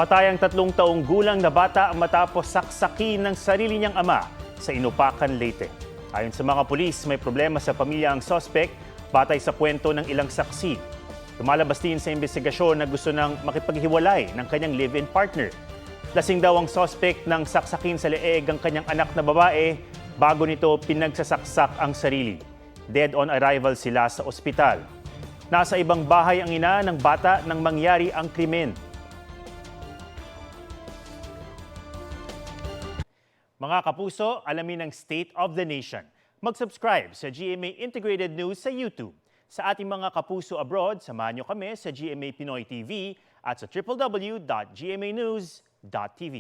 Patay ang 3 taong gulang na bata matapos saksakin ng sarili niyang ama sa Inupacan, Leyte. Ayon sa mga pulis, may problema sa pamilya ang suspect batay sa kwento ng ilang saksi. Lumalabas din sa investigasyon na gusto nang makipaghiwalay ng kanyang live-in partner. Lasing daw ang suspect nang saksakin sa leeg ang kanyang anak na babae bago nito pinagsasaksak ang sarili. Dead on arrival sila sa ospital. Nasa ibang bahay ang ina ng bata nang mangyari ang krimen. Mga kapuso, alamin ang State of the Nation. Mag-subscribe sa GMA Integrated News sa YouTube. Sa ating mga kapuso abroad, samahan niyo kami sa GMA Pinoy TV at sa www.gmanews.tv.